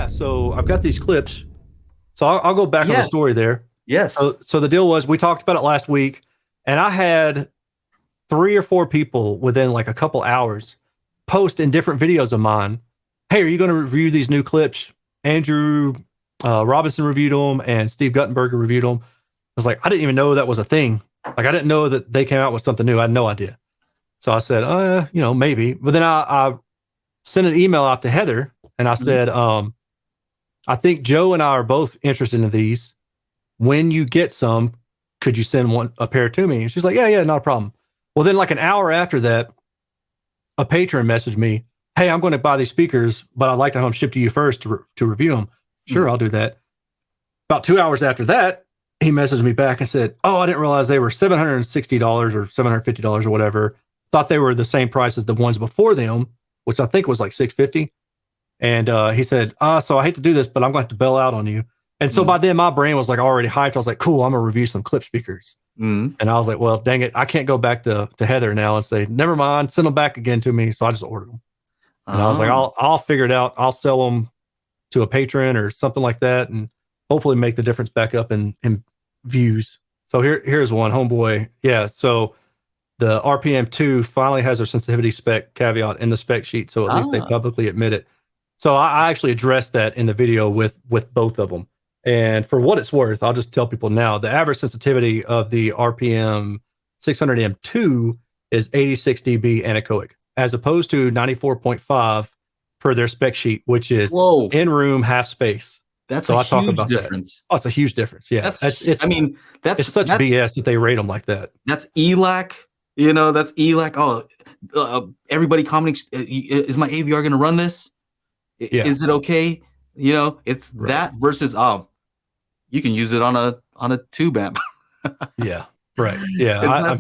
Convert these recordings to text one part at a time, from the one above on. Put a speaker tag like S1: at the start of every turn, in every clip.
S1: Yeah, so I've got these clips. So I'll go back on the
S2: Yes.
S1: story there.
S2: Yes.
S1: So the deal was we talked about it last week, and I had 3 or 4 people within like a couple hours post in different videos of mine. Hey, are you going to review these new clips? Andrew Robinson reviewed them, and Steve Guttenberger reviewed them. I was like, I didn't even know that was a thing. Like, I didn't know that they came out with something new. I had no idea. So I said, maybe. But then I sent an email out to Heather, and I said, I think Joe and I are both interested in these. When you get some, could you send a pair to me? And she's like, yeah, not a problem. Well, then like an hour after that, a patron messaged me, hey, I'm going to buy these speakers, but I'd like to have them shipped to you first to review them. Sure, I'll do that. About 2 hours after that, he messaged me back and said, oh, I didn't realize they were $760 or $750 or whatever. Thought they were the same price as the ones before them, which I think was like $650. And he said, so I hate to do this, but I'm going to have to bail out on you. And so by then my brain was like already hyped. I was like, cool, I'm going to review some Klipsch speakers. And I was like, well, dang it. I can't go back to Heather now and say, never mind, send them back again to me. So I just ordered them. And I was like, I'll figure it out. I'll sell them to a patron or something like that, and hopefully make the difference back up in views. So here's one, homeboy. Yeah, so the RPM2 finally has their sensitivity spec caveat in the spec sheet, so at least they publicly admit it. So I actually addressed that in the video with both of them. And for what it's worth, I'll just tell people now, the average sensitivity of the RPM 600M2 is 86 dB anechoic, as opposed to 94.5 per their spec sheet, which is in-room half space.
S2: That's
S1: so
S2: a
S1: I talk
S2: huge
S1: about
S2: difference.
S1: That. Oh, it's a huge difference. Yeah,
S2: it's such
S1: BS that they rate them like that.
S2: That's ELAC. That's ELAC. Oh, everybody commenting. Is my AVR going to run this? Is it okay? It's that versus you can use it on a tube amp.
S1: Yeah, right. Yeah, I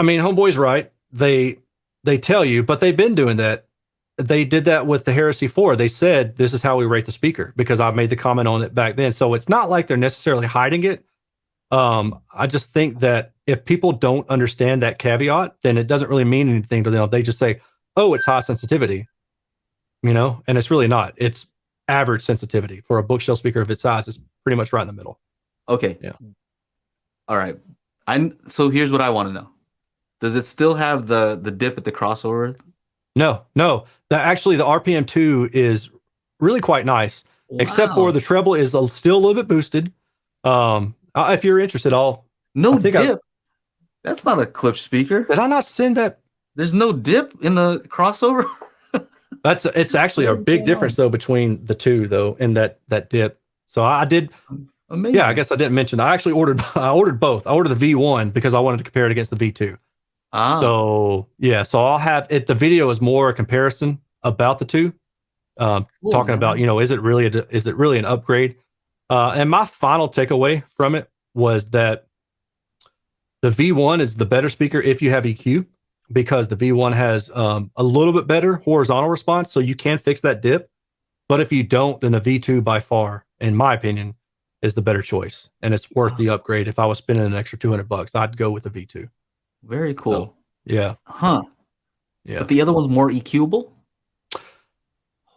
S1: mean, homeboy's right. They tell you, but they've been doing that. They did that with the Heresy 4. They said, this is how we rate the speaker, because I made the comment on it back then. So it's not like they're necessarily hiding it. I just think that if people don't understand that caveat, then it doesn't really mean anything to them. They just say, oh, it's high sensitivity, and it's really not. It's average sensitivity for a bookshelf speaker of its size. It's pretty much right in the middle.
S2: Okay.
S1: Yeah.
S2: All right. So here's what I want to know. Does it still have the dip at the crossover?
S1: No. Actually, the RPM2 is really quite nice, except for the treble is still a little bit boosted. If you're interested,
S2: dip. That's not a Klipsch speaker.
S1: Did I not send that?
S2: There's no dip in the crossover.
S1: It's actually a big difference though between the two though, in that dip. So I did.
S2: Amazing.
S1: Yeah, I guess I didn't mention. I actually ordered both. I ordered the V1 because I wanted to compare it against the V2. So yeah, so I'll have it. The video is more a comparison about the two, talking about is it really an upgrade? And my final takeaway from it was that the V1 is the better speaker if you have EQ, because the V1 has a little bit better horizontal response, so you can fix that dip. But if you don't, then the V2 by far, in my opinion, is the better choice, and it's worth the upgrade. If I was spending an extra $200, I'd go with the V2.
S2: Very cool.
S1: So, yeah.
S2: Huh.
S1: Yeah.
S2: But the other one's more EQable?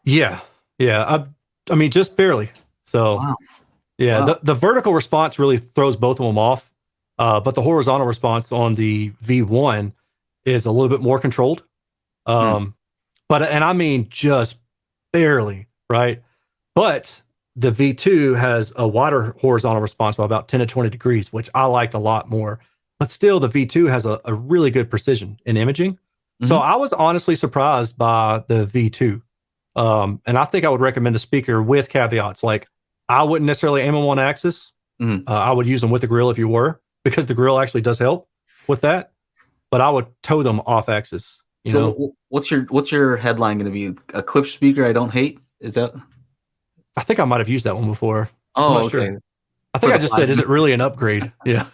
S1: Yeah. I mean, just barely. So, the vertical response really throws both of them off. But the horizontal response on the V1 is a little bit more controlled. And I mean, just barely, right? But the V2 has a wider horizontal response by about 10 to 20 degrees, which I liked a lot more. But still, the V2 has a really good precision in imaging. So I was honestly surprised by the V2. And I think I would recommend the speaker with caveats. Like, I wouldn't necessarily aim them on axis. I would use them with the grill if you were, because the grill actually does help with that. But I would tow them off axis. You know?
S2: What's your headline going to be? A Klipsch speaker I don't hate? Is that?
S1: I think I might have used that one before.
S2: Oh, okay.
S1: Sure. I think I just said, is it really an upgrade? Yeah.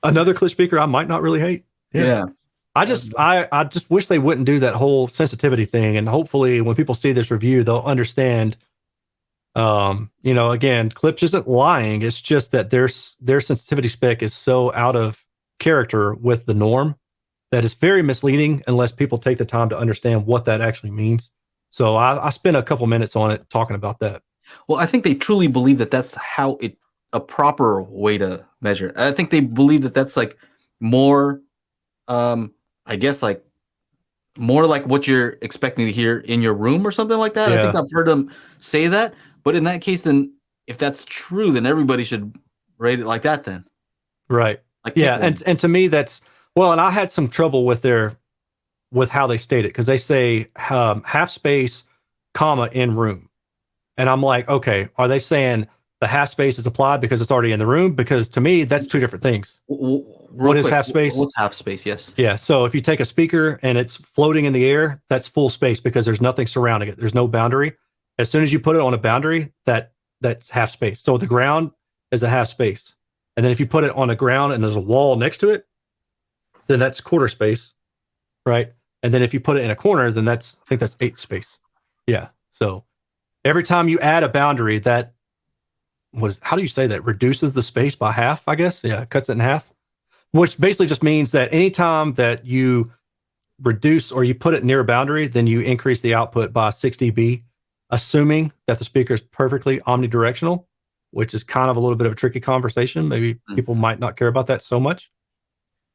S1: Another Klipsch speaker I might not really hate.
S2: Yeah.
S1: I just wish they wouldn't do that whole sensitivity thing. And hopefully when people see this review, they'll understand, again, Klipsch isn't lying. It's just that their sensitivity spec is so out of character with the norm that it's very misleading unless people take the time to understand what that actually means. So I spent a couple minutes on it talking about that.
S2: Well, I think they truly believe that that's how a proper way to measure. I think they believe that that's like more, I guess like more like what you're expecting to hear in your room or something like that. I think
S1: Yeah.
S2: I've heard them say that. But in that case, then if that's true, then everybody should rate it like that. Then,
S1: Right.
S2: like pick
S1: Yeah.
S2: one.
S1: And to me, that's well, and I had some trouble with how they state it because they say half space, comma in room. And I'm like, okay, are they saying the half space is applied because it's already in the room? Because to me, that's two different things.
S2: Real
S1: What is
S2: quick,
S1: half space?
S2: what's half space? Yes.
S1: Yeah. So if you take a speaker and it's floating in the air, that's full space because there's nothing surrounding it. There's no boundary. As soon as you put it on a boundary, that's half space. So the ground is a half space. And then if you put it on the ground and there's a wall next to it, then that's quarter space. Right. And then if you put it in a corner, then I think that's eighth space. Yeah. So every time you add a boundary, how do you say that? Reduces the space by half, I guess. Yeah. Cuts it in half. Which basically just means that anytime that you reduce or you put it near a boundary, then you increase the output by 6 dB, assuming that the speaker is perfectly omnidirectional, which is kind of a little bit of a tricky conversation. Maybe people might not care about that so much.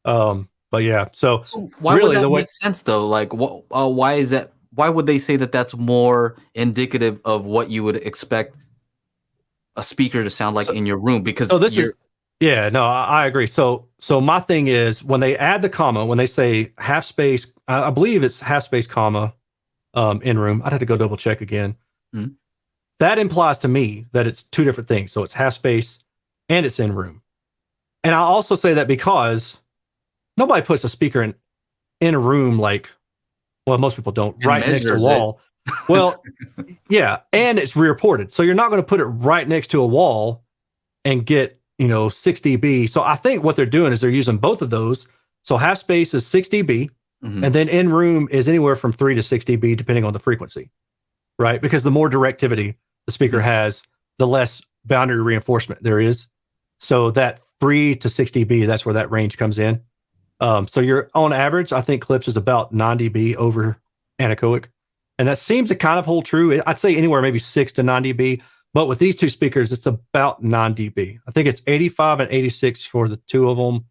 S1: But yeah, so
S2: why
S1: really
S2: would that make sense though? Like, why is that? Why would they say that that's more indicative of what you would expect a speaker to sound like in your room? Because
S1: yeah, no, I agree. So my thing is when they add the comma, when they say half space, I believe it's half space comma in room. I'd have to go double check again.
S2: Mm-hmm.
S1: That implies to me that it's two different things. So it's half space and it's in room. And I also say that because nobody puts a speaker in a room like, well, most people don't,
S2: and
S1: right next to a wall. Well, yeah, and it's rear ported. So you're not going to put it right next to a wall and get 6 dB. So I think what they're doing is they're using both of those. So half space is 6 dB, and then in room is anywhere from 3 to 6 dB, depending on the frequency, right? Because the more directivity the speaker has, the less boundary reinforcement there is. So that 3 to 6 dB, that's where that range comes in. So you're on average, I think Klipsch is about 9 dB over anechoic. And that seems to kind of hold true. I'd say anywhere maybe 6 to 9 dB. But with these two speakers, it's about 9 dB. I think it's 85 and 86 for the two of them.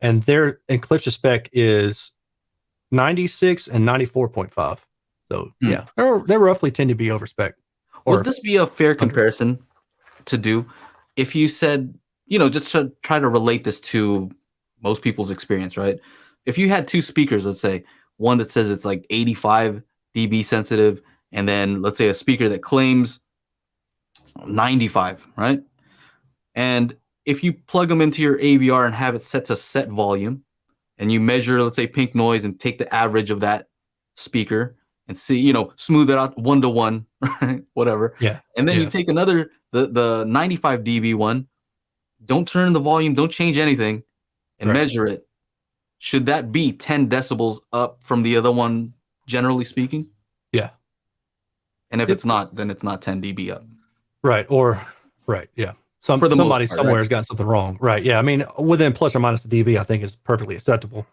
S1: And their Klipsch spec is 96 and 94.5. So yeah, they're roughly 10 dB over spec.
S2: Would this be a fair comparison to do if you said, just to try to relate this to most people's experience, right? If you had two speakers, let's say one that says it's like 85 dB sensitive, and then let's say a speaker that claims 95, right? And if you plug them into your AVR and have it set to set volume, and you measure, let's say, pink noise and take the average of that speaker and see, smooth it out 1-to-1, right? Whatever.
S1: Yeah.
S2: And then you take another, the 95 dB one, don't turn the volume, don't change anything, and measure it. Should that be 10 decibels up from the other one, generally speaking?
S1: Yeah.
S2: And if it's not, then it's not 10 dB up.
S1: Right. Yeah. Somebody somewhere has gotten something wrong. Right. Yeah. I mean, within plus or minus a dB, I think is perfectly acceptable.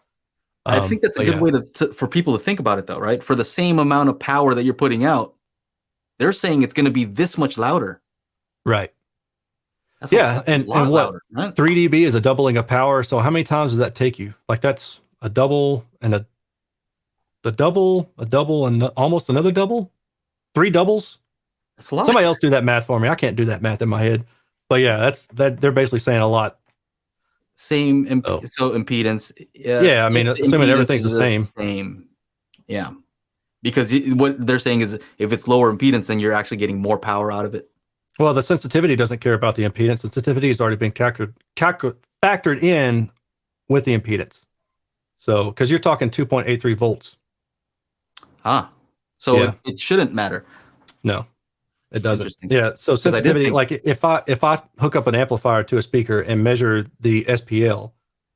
S2: I think that's a good way for people to think about it, though, right? For the same amount of power that you're putting out, they're saying it's going to be this much louder.
S1: Right.
S2: That's
S1: and what
S2: louder, right?
S1: 3 dB is a doubling of power. So how many times does that take you? Like that's a double and a double and almost another double, 3 doubles.
S2: That's a lot.
S1: Somebody else do that math for me. I can't do that math in my head. But yeah, they're basically saying a lot.
S2: Same so impedance.
S1: Yeah, I mean, assuming everything's the same.
S2: Same. Yeah. Because what they're saying is if it's lower impedance, then you're actually getting more power out of it.
S1: Well, the sensitivity doesn't care about the impedance. Sensitivity has already been factored in with the impedance. So, because you're talking 2.83 volts.
S2: So it shouldn't matter.
S1: No, it doesn't. Yeah. So sensitivity, like if I hook up an amplifier to a speaker and measure the SPL,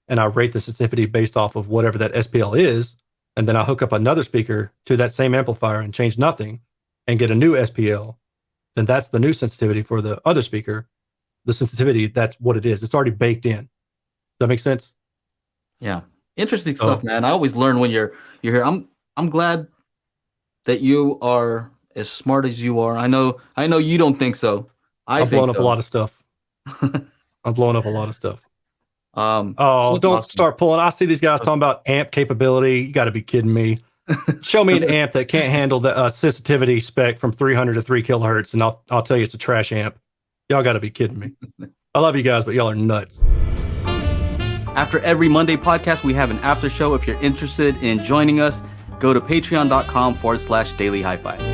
S1: and I rate the sensitivity based off of whatever that SPL is, and then I hook up another speaker to that same amplifier and change nothing, and get a new SPL, then that's the new sensitivity for the other speaker. The sensitivity, that's what it is. It's already baked in. Does that make sense?
S2: Yeah. Interesting stuff, man. I always learn when you're here. I'm glad that you are as smart as you are. I know you don't think so.
S1: I've blown up a lot of stuff. I'm blowing up a lot of stuff.
S2: So
S1: don't
S2: awesome.
S1: start pulling. I see these guys talking about amp capability. You got to be kidding me. Show me an amp that can't handle the sensitivity spec from 300 to 3 kilohertz, and I'll tell you it's a trash amp. Y'all got to be kidding me. I love you guys, but y'all are nuts.
S2: After every Monday podcast, we have an after show. If you're interested in joining us, go to patreon.com/daily HiFi.